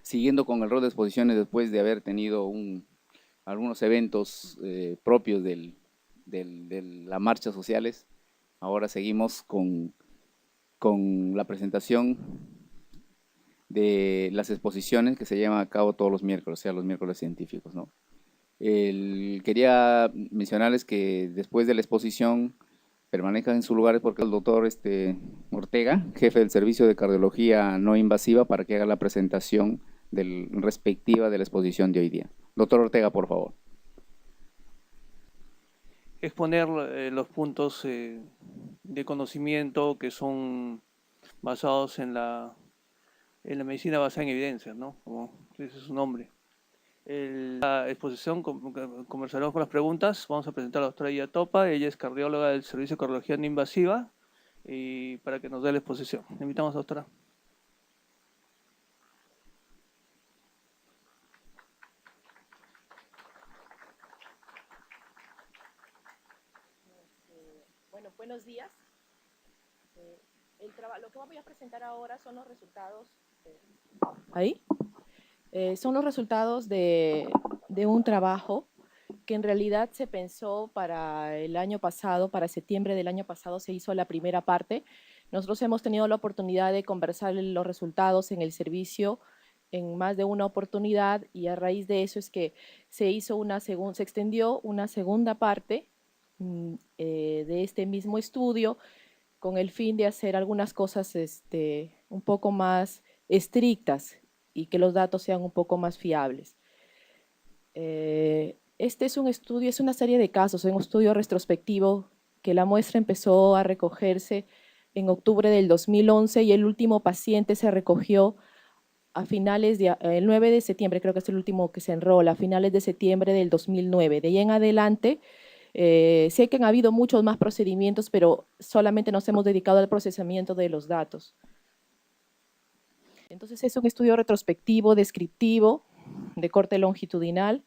siguiendo con el rol de exposiciones después de haber tenido algunos eventos propios de las marchas sociales. Ahora seguimos con la presentación de las exposiciones que se llevan a cabo todos los miércoles, o sea, los miércoles científicos, ¿no? Quería mencionarles que después de la exposición permanezcan en sus lugares porque el doctor Ortega, jefe del Servicio de Cardiología No Invasiva, para que haga la presentación respectiva de la exposición de hoy día. Doctor Ortega, por favor. Exponer los puntos de conocimiento que son basados en la medicina basada en evidencias, ¿no? Como dice su nombre. La exposición, conversaremos con las preguntas. Vamos a presentar a la doctora Iya Topa. Ella es cardióloga del Servicio de Cardiología No Invasiva, y para que nos dé la exposición. Le invitamos, doctora. Bueno, buenos días. Lo que voy a presentar ahora son los resultados. Son los resultados de un trabajo que en realidad se pensó para el año pasado, para septiembre del año pasado se hizo la primera parte. Nosotros hemos tenido la oportunidad de conversar los resultados en el servicio en más de una oportunidad, y a raíz de eso es que se extendió una segunda parte de este mismo estudio con el fin de hacer algunas cosas un poco más estrictas y que los datos sean un poco más fiables. Este es un estudio, es una serie de casos, es un estudio retrospectivo que la muestra empezó a recogerse en octubre del 2011 y el último paciente se recogió a finales el 9 de septiembre, creo que es el último que se enrola, a finales de septiembre del 2009. De ahí en adelante, sé que han habido muchos más procedimientos, pero solamente nos hemos dedicado al procesamiento de los datos. Entonces es un estudio retrospectivo, descriptivo, de corte longitudinal.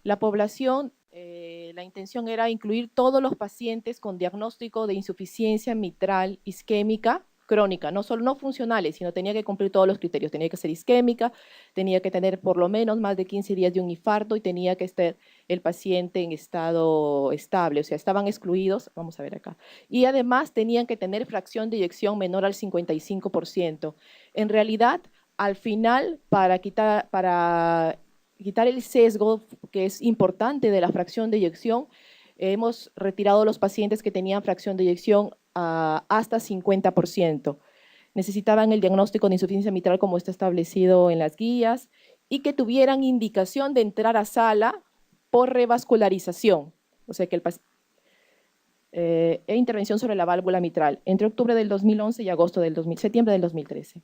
La población, la intención era incluir todos los pacientes con diagnóstico de insuficiencia mitral isquémica crónica, no solo no funcionales, sino tenía que cumplir todos los criterios. Tenía que ser isquémica, tenía que tener por lo menos más de 15 días de un infarto y tenía que estar el paciente en estado estable, o sea, estaban excluidos, vamos a ver acá. Y además tenían que tener fracción de eyección menor al 55%. En realidad, al final, para quitar el sesgo que es importante de la fracción de eyección, hemos retirado los pacientes que tenían fracción de eyección hasta 50%. Necesitaban el diagnóstico de insuficiencia mitral como está establecido en las guías y que tuvieran indicación de entrar a sala por revascularización, o sea que intervención sobre la válvula mitral entre octubre del 2011 y septiembre del 2013.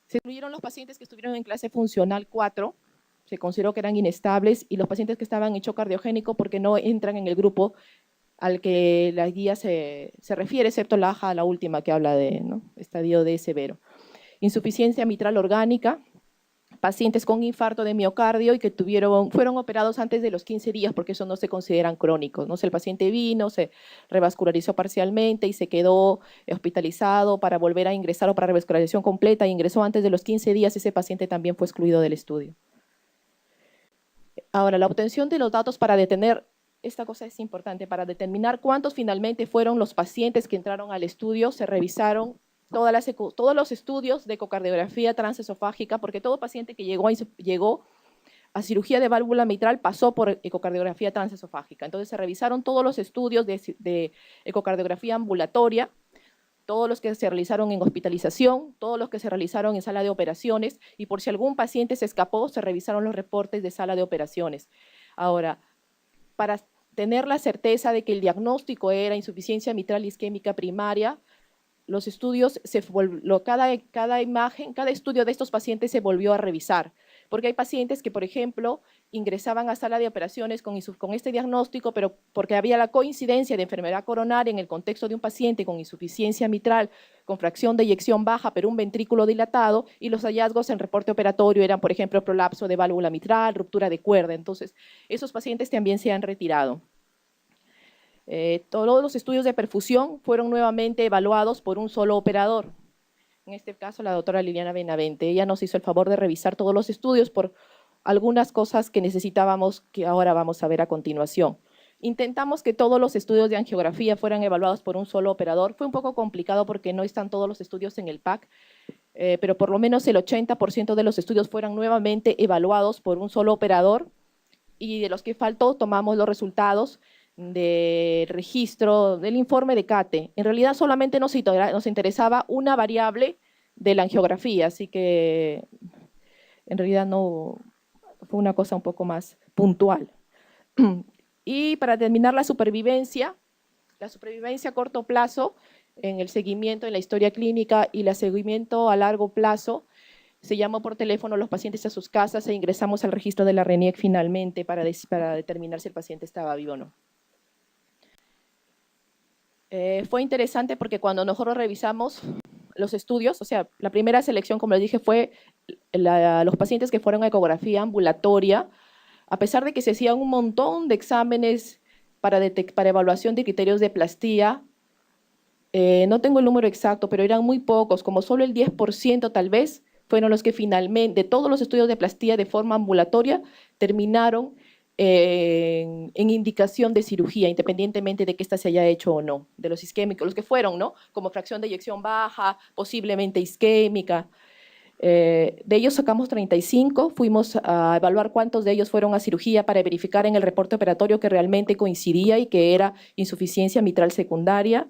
Se incluyeron los pacientes que estuvieron en clase funcional 4, se consideró que eran inestables, y los pacientes que estaban en shock cardiogénico porque no entran en el grupo al que la guía se refiere, excepto la última que habla de estadio D severo. Insuficiencia mitral orgánica, pacientes con infarto de miocardio y que fueron operados antes de los 15 días porque eso no se consideran crónicos, ¿no? El paciente vino, se revascularizó parcialmente y se quedó hospitalizado para volver a ingresar o para revascularización completa, e ingresó antes de los 15 días, ese paciente también fue excluido del estudio. Ahora, la obtención de los datos para detener, esta cosa es importante, para determinar cuántos finalmente fueron los pacientes que entraron al estudio, se revisaron todos los estudios de ecocardiografía transesofágica, porque todo paciente que llegó a cirugía de válvula mitral pasó por ecocardiografía transesofágica. Entonces se revisaron todos los estudios de ecocardiografía ambulatoria, todos los que se realizaron en hospitalización, todos los que se realizaron en sala de operaciones, y por si algún paciente se escapó, se revisaron los reportes de sala de operaciones. Ahora, para tener la certeza de que el diagnóstico era insuficiencia mitral isquémica primaria, los estudios, cada imagen, cada estudio de estos pacientes se volvió a revisar, porque hay pacientes que, por ejemplo, ingresaban a sala de operaciones con este diagnóstico, pero porque había la coincidencia de enfermedad coronaria en el contexto de un paciente con insuficiencia mitral, con fracción de eyección baja, pero un ventrículo dilatado, y los hallazgos en reporte operatorio eran, por ejemplo, prolapso de válvula mitral, ruptura de cuerda. Entonces, esos pacientes también se han retirado. Todos los estudios de perfusión fueron nuevamente evaluados por un solo operador. en este caso la doctora Liliana Benavente. Ella nos hizo el favor de revisar todos los estudios por algunas cosas que necesitábamos que ahora vamos a ver a continuación. Intentamos que todos los estudios de angiografía fueran evaluados por un solo operador. Fue un poco complicado porque no están todos los estudios en el PAC, pero por lo menos el 80% de los estudios fueran nuevamente evaluados por un solo operador, y de los que faltó tomamos los resultados del registro del informe de CATE. En realidad solamente nos interesaba una variable de la angiografía, así que en realidad no fue una cosa un poco más puntual. Y para terminar la supervivencia a corto plazo, en el seguimiento en la historia clínica y el seguimiento a largo plazo, se llamó por teléfono a los pacientes a sus casas e ingresamos al registro de la RENIEC finalmente para determinar si el paciente estaba vivo o no. Fue interesante porque cuando nosotros revisamos los estudios, o sea, la primera selección, como les dije, fue los pacientes que fueron a ecografía ambulatoria, a pesar de que se hacían un montón de exámenes para evaluación de criterios de plastía. No tengo el número exacto, pero eran muy pocos, como solo el 10% tal vez, fueron los que finalmente, de todos los estudios de plastía de forma ambulatoria, terminaron en indicación de cirugía, independientemente de que ésta se haya hecho o no, de los isquémicos, los que fueron, ¿no? Como fracción de eyección baja, posiblemente isquémica. De ellos sacamos 35, fuimos a evaluar cuántos de ellos fueron a cirugía para verificar en el reporte operatorio que realmente coincidía y que era insuficiencia mitral secundaria.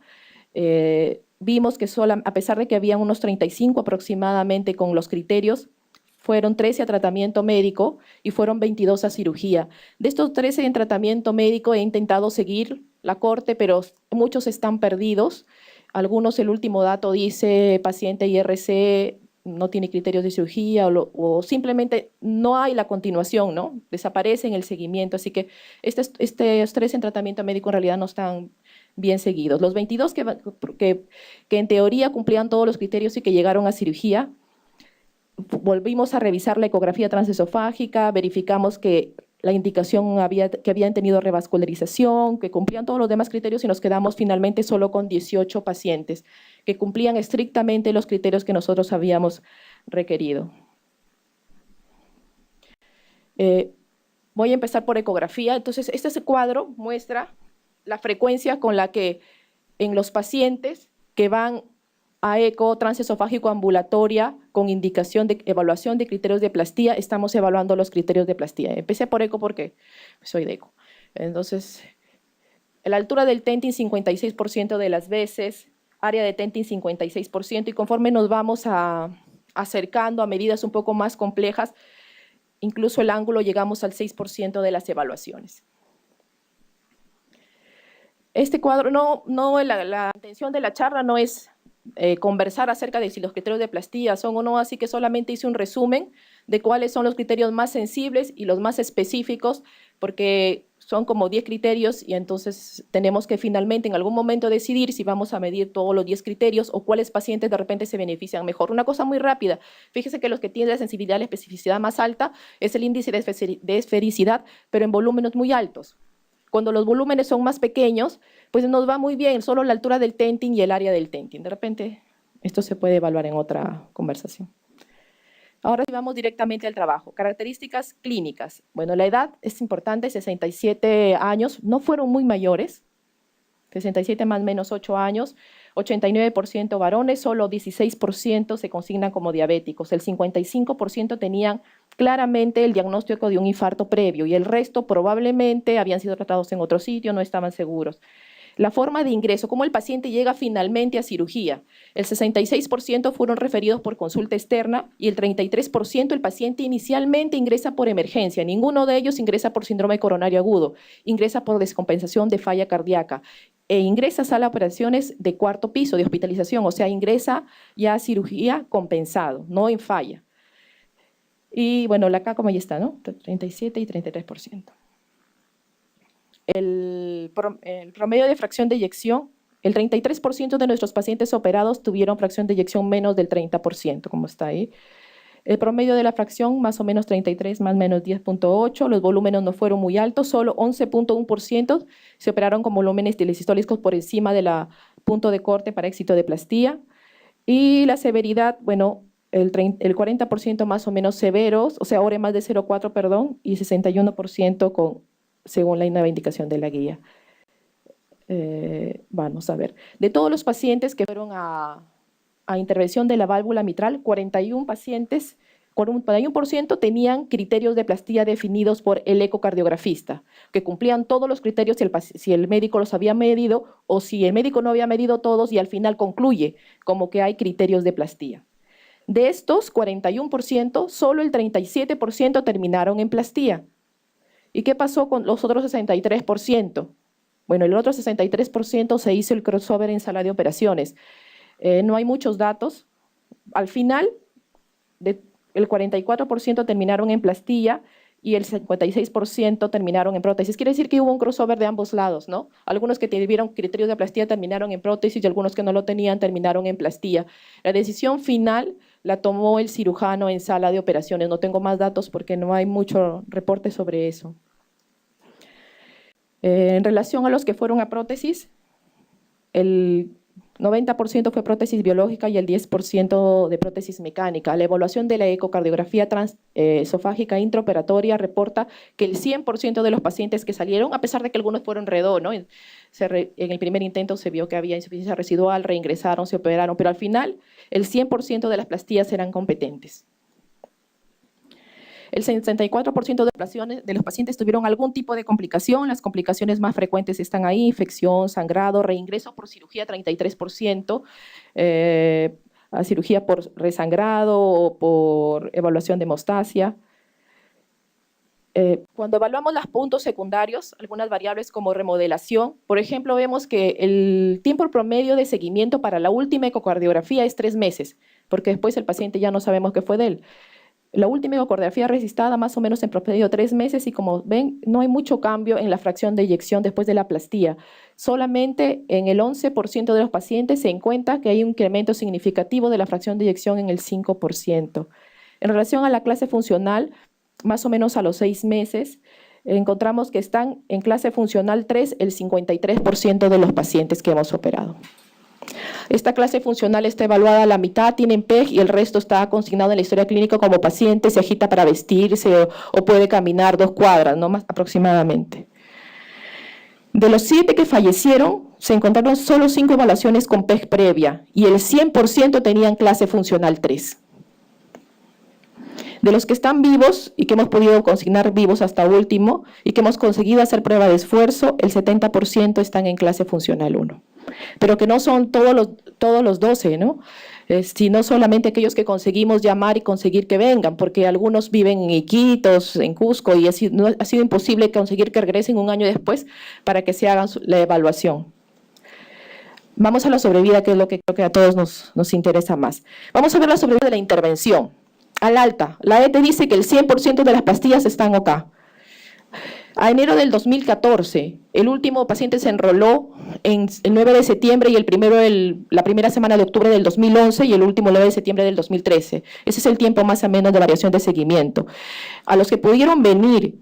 Vimos que a pesar de que habían unos 35 aproximadamente con los criterios, fueron 13 a tratamiento médico y fueron 22 a cirugía. De estos 13 en tratamiento médico he intentado seguir la corte, pero muchos están perdidos. Algunos, el último dato dice paciente IRC no tiene criterios de cirugía o simplemente no hay la continuación, ¿no? Desaparece en el seguimiento, así que estos 13 en tratamiento médico en realidad no están bien seguidos. Los 22 que en teoría cumplían todos los criterios y que llegaron a cirugía, volvimos a revisar la ecografía transesofágica, verificamos que la indicación que habían tenido revascularización, que cumplían todos los demás criterios y nos quedamos finalmente solo con 18 pacientes que cumplían estrictamente los criterios que nosotros habíamos requerido. Voy a empezar por ecografía. Entonces, este cuadro muestra la frecuencia con la que en los pacientes que van a eco transesofágico ambulatoria con indicación de evaluación de criterios de plastía, estamos evaluando los criterios de plastía. Empecé por eco porque soy de eco. Entonces, la altura del tentin 56% de las veces, área de tentin 56%, y conforme nos vamos acercando a medidas un poco más complejas, incluso el ángulo llegamos al 6% de las evaluaciones. Este cuadro, la intención de la charla no es conversar acerca de si los criterios de plastía son o no, así que solamente hice un resumen de cuáles son los criterios más sensibles y los más específicos, porque son como 10 criterios y entonces tenemos que finalmente en algún momento decidir si vamos a medir todos los 10 criterios o cuáles pacientes de repente se benefician mejor. Una cosa muy rápida, fíjese que los que tienen la sensibilidad y la especificidad más alta es el índice de esfericidad, pero en volúmenes muy altos. Cuando los volúmenes son más pequeños, pues nos va muy bien, solo la altura del tentin y el área del tentin. De repente, esto se puede evaluar en otra conversación. Ahora sí vamos directamente al trabajo. Características clínicas. Bueno, la edad es importante, 67 años, no fueron muy mayores, 67 más menos 8 años, 89% varones, solo 16% se consignan como diabéticos, el 55% tenían claramente el diagnóstico de un infarto previo y el resto probablemente habían sido tratados en otro sitio, no estaban seguros. La forma de ingreso, cómo el paciente llega finalmente a cirugía. El 66% fueron referidos por consulta externa y el 33% el paciente inicialmente ingresa por emergencia. Ninguno de ellos ingresa por síndrome coronario agudo, ingresa por descompensación de falla cardíaca e ingresa a sala de operaciones de cuarto piso de hospitalización, o sea, ingresa ya a cirugía compensado, no en falla. Y bueno, acá como ya está, ¿no? 37 y 33%. El promedio de fracción de eyección, el 33% de nuestros pacientes operados tuvieron fracción de eyección menos del 30%, como está ahí. El promedio de la fracción, más o menos 33, más o menos 10.8. Los volúmenes no fueron muy altos, solo 11.1% se operaron con volúmenes telesistólicos por encima del punto de corte para éxito de plastía. Y la severidad, bueno, el 40% más o menos severos, o sea, ORE más de 0,4, perdón, y 61% según la nueva indicación de la guía. Vamos a ver. De todos los pacientes que fueron a intervención de la válvula mitral, 41 pacientes, 41% tenían criterios de plastía definidos por el ecocardiografista, que cumplían todos los criterios si el médico los había medido o si el médico no había medido todos y al final concluye como que hay criterios de plastía. De estos 41%, solo el 37% terminaron en plastía. ¿Y qué pasó con los otros 63%? Bueno, el otro 63% se hizo el crossover en sala de operaciones. No hay muchos datos. Al final, el 44% terminaron en plastilla y el 56% terminaron en prótesis. Quiere decir que hubo un crossover de ambos lados, ¿no? Algunos que tuvieron criterios de plastilla terminaron en prótesis y algunos que no lo tenían terminaron en plastilla. La decisión final la tomó el cirujano en sala de operaciones. No tengo más datos porque no hay mucho reporte sobre eso. En relación a los que fueron a prótesis, el 90% fue prótesis biológica y el 10% de prótesis mecánica. La evaluación de la ecocardiografía esofágica intraoperatoria reporta que el 100% de los pacientes que salieron, a pesar de que algunos fueron redo, ¿no? En el primer intento se vio que había insuficiencia residual, reingresaron, se operaron, pero al final el 100% de las plastillas eran competentes. El 64% de los pacientes tuvieron algún tipo de complicación. Las complicaciones más frecuentes están ahí: infección, sangrado, reingreso por cirugía 33%, a cirugía por resangrado o por evaluación de hemostasia. Cuando evaluamos los puntos secundarios, algunas variables como remodelación, por ejemplo, vemos que el tiempo promedio de seguimiento para la última ecocardiografía es 3 meses, porque después el paciente ya no sabemos qué fue de él. La última ecografía registrada más o menos en promedio 3 meses y como ven no hay mucho cambio en la fracción de eyección después de la plastía. Solamente en el 11% de los pacientes se encuentra que hay un incremento significativo de la fracción de eyección en el 5%. En relación a la clase funcional, más o menos a los 6 meses, encontramos que están en clase funcional 3 el 53% de los pacientes que hemos operado. Esta clase funcional está evaluada, la mitad tienen PEG y el resto está consignado en la historia clínica como paciente, se agita para vestirse o puede caminar 2 cuadras, no más aproximadamente. De los 7 que fallecieron, se encontraron solo 5 evaluaciones con PEG previa y el 100% tenían clase funcional 3. De los que están vivos y que hemos podido consignar vivos hasta último y que hemos conseguido hacer prueba de esfuerzo, el 70% están en clase funcional 1. Pero que no son todos los 12, ¿no? Sino solamente aquellos que conseguimos llamar y conseguir que vengan, porque algunos viven en Iquitos, en Cusco, y ha sido imposible conseguir que regresen un año después para que se hagan la evaluación. Vamos a la sobrevida, que es lo que creo que a todos nos interesa más. Vamos a ver la sobrevida de la intervención. Al alta, la ETE dice que el 100% de las pastillas están OK. A enero del 2014, el último paciente se enroló el 9 de septiembre y la primera semana de octubre del 2011 y el último 9 de septiembre del 2013. Ese es el tiempo más o menos de variación de seguimiento. A los que pudieron venir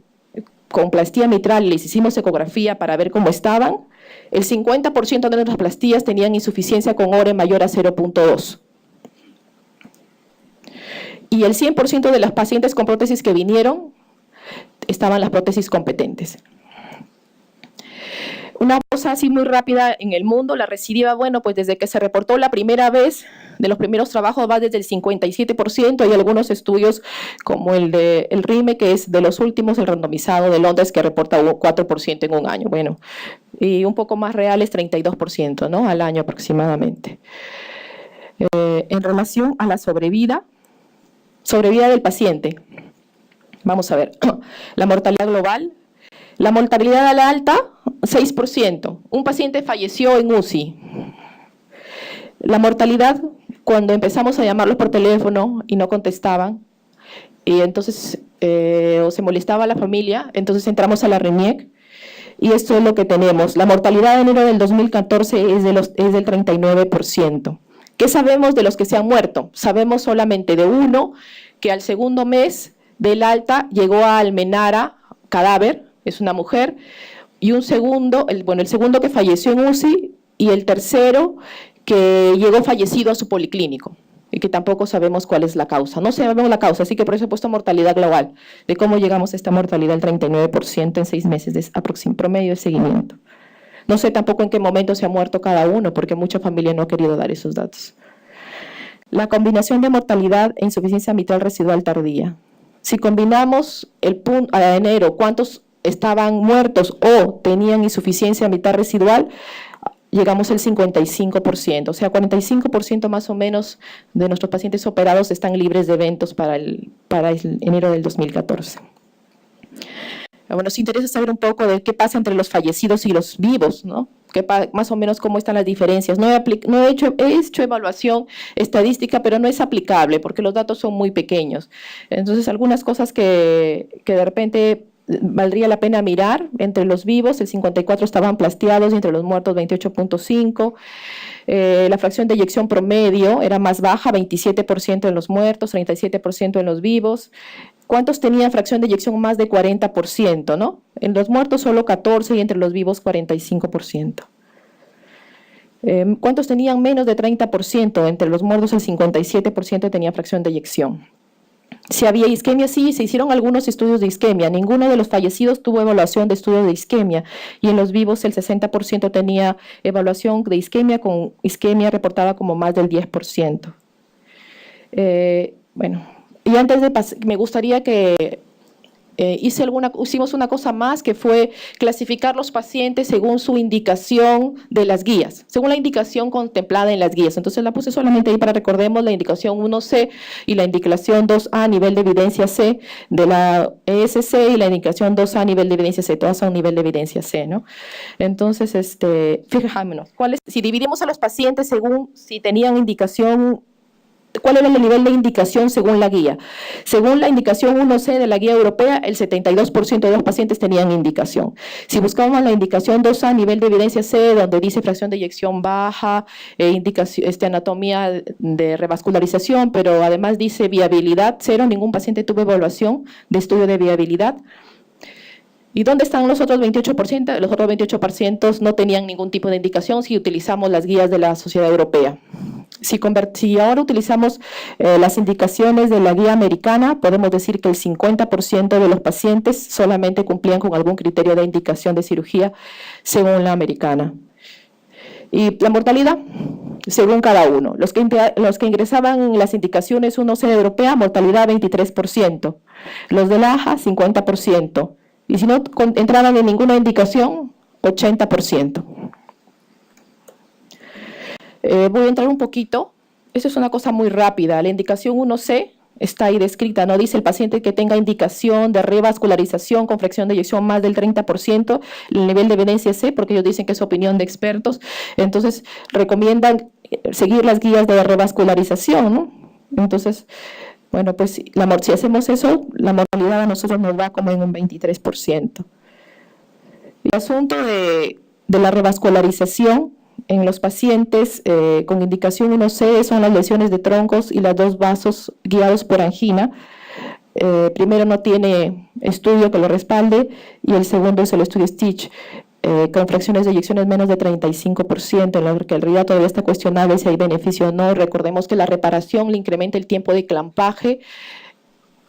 con plastía mitral, les hicimos ecografía para ver cómo estaban. El 50% de nuestras plastillas tenían insuficiencia con ORE mayor a 0,2. Y el 100% de los pacientes con prótesis que vinieron estaban las prótesis competentes. Una cosa así muy rápida en el mundo, la recidiva, bueno, pues desde que se reportó la primera vez, de los primeros trabajos va desde el 57%, hay algunos estudios como el RIME, que es de los últimos, el randomizado de Londres, que reporta un 4% en un año, bueno, y un poco más real es 32%, ¿no? Al año aproximadamente. En relación a la sobrevida del paciente, vamos a ver, la mortalidad global, la mortalidad a la alta, 6%. Un paciente falleció en UCI. La mortalidad, cuando empezamos a llamarlos por teléfono y no contestaban, y entonces o se molestaba a la familia, entonces entramos a la RENIEC, y esto es lo que tenemos. La mortalidad de enero del 2014 es del 39%. ¿Qué sabemos de los que se han muerto? Sabemos solamente de uno que al segundo mes del alta llegó a Almenara, cadáver, es una mujer, y un segundo, el segundo que falleció en UCI, y el tercero que llegó fallecido a su policlínico y que tampoco sabemos cuál es la causa. No sabemos la causa, así que por eso he puesto mortalidad global, de cómo llegamos a esta mortalidad del 39% en 6 meses de promedio de seguimiento. No sé tampoco en qué momento se ha muerto cada uno, porque mucha familia no ha querido dar esos datos. La combinación de mortalidad e insuficiencia mitral residual tardía. Si combinamos a enero cuántos estaban muertos o tenían insuficiencia mitral residual, llegamos al 55%, o sea, 45% más o menos de nuestros pacientes operados están libres de eventos para el enero del 2014. Bueno, nos interesa saber un poco de qué pasa entre los fallecidos y los vivos, ¿no? Más o menos cómo están las diferencias. He hecho evaluación estadística, pero no es aplicable porque los datos son muy pequeños. Entonces, algunas cosas que de repente valdría la pena mirar: entre los vivos, el 54 estaban plasteados y entre los muertos 28.5. La fracción de eyección promedio era más baja, 27% en los muertos, 37% en los vivos. ¿Cuántos tenían fracción de eyección más de 40%, no? En los muertos solo 14% y entre los vivos 45%. ¿Cuántos tenían menos de 30%? Entre los muertos el 57% tenía fracción de eyección. Si había isquemia, sí, se hicieron algunos estudios de isquemia. Ninguno de los fallecidos tuvo evaluación de estudio de isquemia. Y en los vivos el 60% tenía evaluación de isquemia, con isquemia reportada como más del 10%. Bueno, y antes de pasar, me gustaría que hicimos una cosa más, que fue clasificar los pacientes según su indicación de las guías, según la indicación contemplada en las guías. Entonces la puse solamente ahí para recordemos la indicación 1C y la indicación 2A a nivel de evidencia C de la ESC y la indicación 2A a nivel de evidencia C, todas son nivel de evidencia C, ¿no? Entonces, fijémonos, si dividimos a los pacientes según si tenían indicación, ¿cuál era el nivel de indicación según la guía? Según la indicación 1C de la guía europea, el 72% de los pacientes tenían indicación. Si buscábamos la indicación 2A, nivel de evidencia C, donde dice fracción de eyección baja, anatomía de revascularización, pero además dice viabilidad cero, ningún paciente tuvo evaluación de estudio de viabilidad. ¿Y dónde están los otros 28%? Los otros 28% no tenían ningún tipo de indicación si utilizamos las guías de la Sociedad Europea. Si ahora utilizamos las indicaciones de la guía americana, podemos decir que el 50% de los pacientes solamente cumplían con algún criterio de indicación de cirugía según la americana. Y la mortalidad, según cada uno. Los que ingresaban en las indicaciones 1C europea, mortalidad 23%. Los de la AJA, 50%. Y si no entraban en ninguna indicación, 80%. Voy a entrar un poquito. Eso es una cosa muy rápida. La indicación 1C está ahí descrita, ¿no? Dice el paciente que tenga indicación de revascularización con fracción de eyección más del 30%, el nivel de evidencia C, porque ellos dicen que es opinión de expertos. Entonces, recomiendan seguir las guías de revascularización, ¿no? Entonces, bueno, pues si hacemos eso, la mortalidad a nosotros nos va como en un 23%. El asunto de la revascularización en los pacientes con indicación 1C son las lesiones de troncos y los dos vasos guiados por angina. Primero no tiene estudio que lo respalde y el segundo es el estudio Stitch, con fracciones de eyecciones menos de 35%, en lo que en realidad todavía está cuestionable si hay beneficio o no. Recordemos que la reparación le incrementa el tiempo de clampaje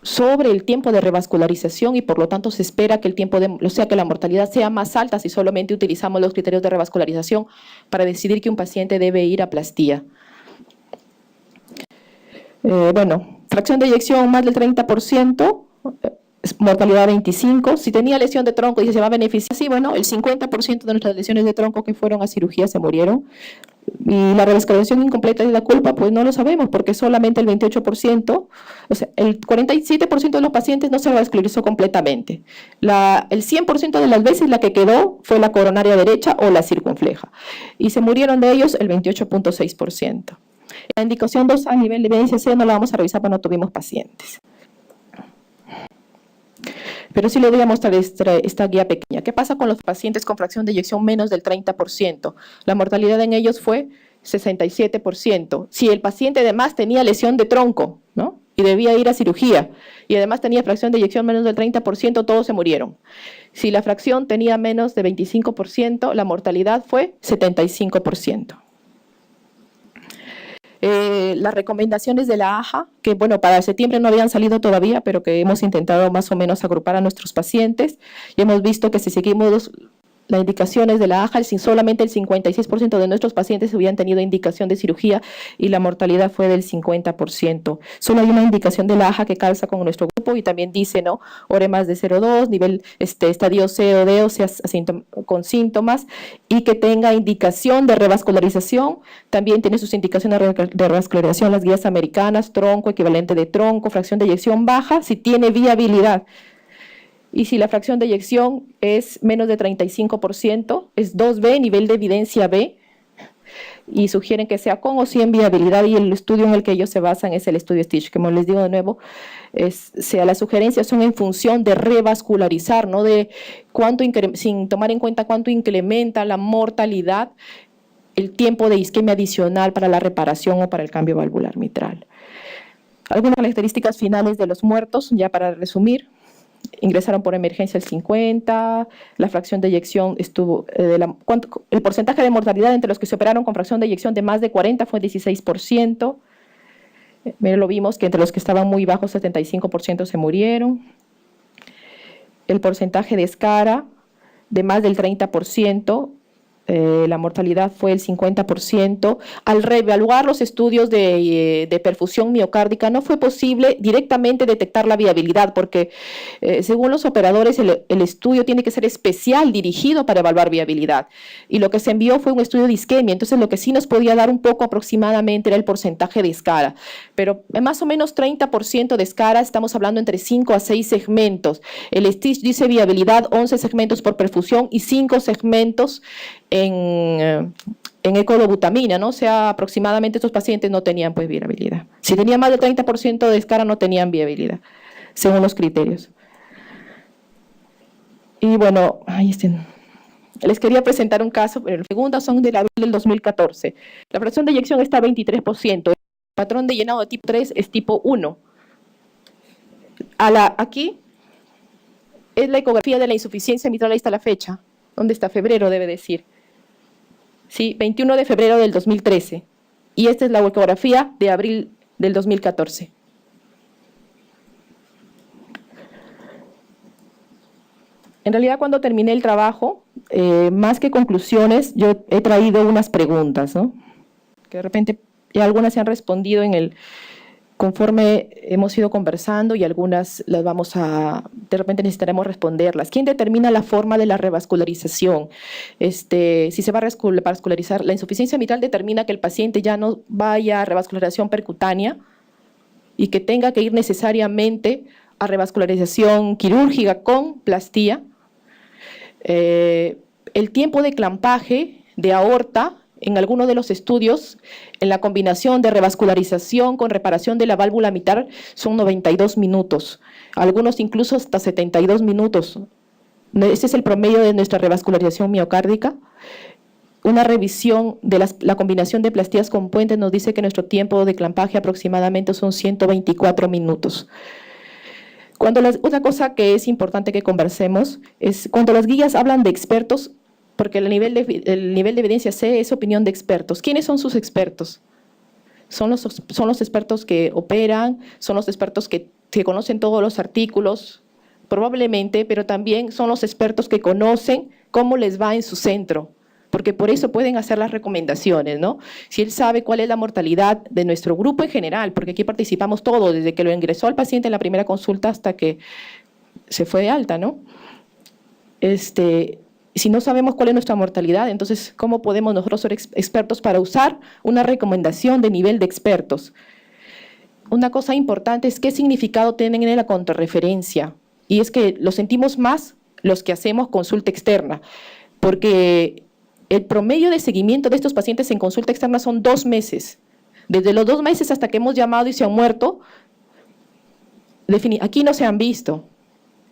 sobre el tiempo de revascularización y por lo tanto se espera que que la mortalidad sea más alta si solamente utilizamos los criterios de revascularización para decidir que un paciente debe ir a plastía. Bueno, fracción de eyección más del 30%, mortalidad 25%. Si tenía lesión de tronco y se va a beneficiar, sí, bueno, el 50% de nuestras lesiones de tronco que fueron a cirugía se murieron. Y la revascularización incompleta de la culpa, pues no lo sabemos, porque solamente el 28%, o sea, el 47% de los pacientes no se revascularizó completamente. El 100% de las veces la que quedó fue la coronaria derecha o la circunfleja. Y se murieron de ellos el 28.6%. La indicación 2 a nivel de evidencia C no la vamos a revisar porque no tuvimos pacientes. Pero sí le voy a mostrar esta guía pequeña. ¿Qué pasa con los pacientes con fracción de eyección menos del 30%? La mortalidad en ellos fue 67%. Si el paciente además tenía lesión de tronco, ¿no? Y debía ir a cirugía, y además tenía fracción de eyección menos del 30%, todos se murieron. Si la fracción tenía menos de 25%, la mortalidad fue 75%. Las recomendaciones de la AJA, que bueno, para septiembre no habían salido todavía, pero que hemos intentado más o menos agrupar a nuestros pacientes, y hemos visto que si seguimos las indicaciones de la AJA, solamente el 56% de nuestros pacientes habían tenido indicación de cirugía y la mortalidad fue del 50%. Solo hay una indicación de la AJA que calza con nuestro grupo y también dice, ¿no?, ORE más de 0,2, nivel estadio C o D, o sea, con síntomas, y que tenga indicación de revascularización. También tiene sus indicaciones de revascularización las guías americanas, tronco, equivalente de tronco, fracción de eyección baja, si tiene viabilidad. Y si la fracción de eyección es menos de 35%, es 2B, nivel de evidencia B, y sugieren que sea con o sin viabilidad, y el estudio en el que ellos se basan es el estudio Stitch. Como les digo de nuevo, las sugerencias son en función de revascularizar, no de sin tomar en cuenta cuánto incrementa la mortalidad el tiempo de isquemia adicional para la reparación o para el cambio valvular mitral. Algunas características finales de los muertos, ya para resumir. Ingresaron por emergencia el 50%, la fracción de eyección estuvo, el porcentaje de mortalidad entre los que se operaron con fracción de eyección de más de 40 fue 16%, lo vimos que entre los que estaban muy bajos 75% se murieron, el porcentaje de escara de más del 30%, la mortalidad fue el 50%. Al reevaluar los estudios de perfusión miocárdica no fue posible directamente detectar la viabilidad porque según los operadores el estudio tiene que ser especial, dirigido para evaluar viabilidad. Y lo que se envió fue un estudio de isquemia, entonces lo que sí nos podía dar un poco aproximadamente era el porcentaje de escara. Pero más o menos 30% de escara, estamos hablando entre 5 a 6 segmentos. El Stitch dice viabilidad 11 segmentos por perfusión y 5 segmentos en ecodobutamina, ¿no? O sea, aproximadamente estos pacientes no tenían pues viabilidad. Si tenían más del 30% de escara no tenían viabilidad, según los criterios. Y bueno, les quería presentar un caso, pero las segundas son de abril del 2014. La fracción de eyección está a 23%, el patrón de llenado de tipo 3 es tipo 1. Aquí es la ecografía de la insuficiencia mitral, ahí está la fecha. ¿Dónde está? Febrero debe decir. Sí, 21 de febrero del 2013. Y esta es la ecografía de abril del 2014. En realidad, cuando terminé el trabajo, más que conclusiones, yo he traído unas preguntas, ¿no? Que de repente ya algunas se han respondido conforme hemos ido conversando y algunas las de repente necesitaremos responderlas. ¿Quién determina la forma de la revascularización? Si se va a revascularizar, la insuficiencia mitral determina que el paciente ya no vaya a revascularización percutánea y que tenga que ir necesariamente a revascularización quirúrgica con plastía. El tiempo de clampaje de aorta, en algunos de los estudios, en la combinación de revascularización con reparación de la válvula mitral, son 92 minutos, algunos incluso hasta 72 minutos. Ese es el promedio de nuestra revascularización miocárdica. Una revisión de la combinación de plastías con puentes nos dice que nuestro tiempo de clampaje aproximadamente son 124 minutos. Otra cosa que es importante que conversemos es cuando las guías hablan de expertos, porque el nivel de evidencia C es opinión de expertos. ¿Quiénes son sus expertos? Son los expertos que operan, son los expertos que conocen todos los artículos, probablemente, pero también son los expertos que conocen cómo les va en su centro, porque por eso pueden hacer las recomendaciones, ¿no? Si él sabe cuál es la mortalidad de nuestro grupo en general, porque aquí participamos todos, desde que lo ingresó al paciente en la primera consulta hasta que se fue de alta, ¿no? Si no sabemos cuál es nuestra mortalidad, entonces, ¿cómo podemos nosotros ser expertos para usar una recomendación de nivel de expertos? Una cosa importante es qué significado tienen en la contrarreferencia. Y es que lo sentimos más los que hacemos consulta externa, porque el promedio de seguimiento de estos pacientes en consulta externa son 2 meses. Desde los 2 meses hasta que hemos llamado y se han muerto, aquí no se han visto.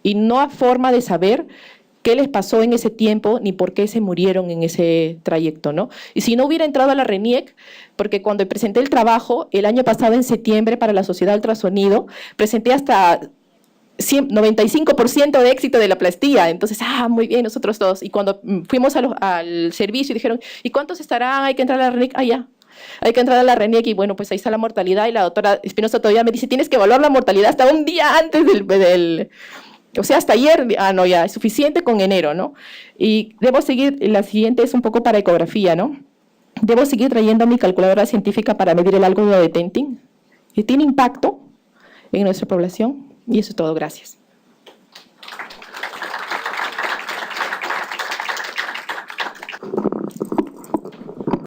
Y no hay forma de saber qué les pasó en ese tiempo, ni por qué se murieron en ese trayecto, ¿no? Y si no hubiera entrado a la RENIEC, porque cuando presenté el trabajo, el año pasado en septiembre para la Sociedad de Ultrasonido, presenté hasta 95% de éxito de la plastía, entonces, muy bien, nosotros todos. Y cuando fuimos al servicio dijeron, ¿y cuántos estarán? Hay que entrar a la RENIEC, ya. Hay que entrar a la RENIEC y bueno, pues ahí está la mortalidad y la doctora Espinosa todavía me dice, tienes que evaluar la mortalidad hasta un día antes o sea, hasta ayer, no, ya, es suficiente con enero, ¿no? Y debo seguir, la siguiente es un poco para ecografía, ¿no? Debo seguir trayendo mi calculadora científica para medir el algoritmo de Tenting, que tiene impacto en nuestra población, y eso es todo, gracias.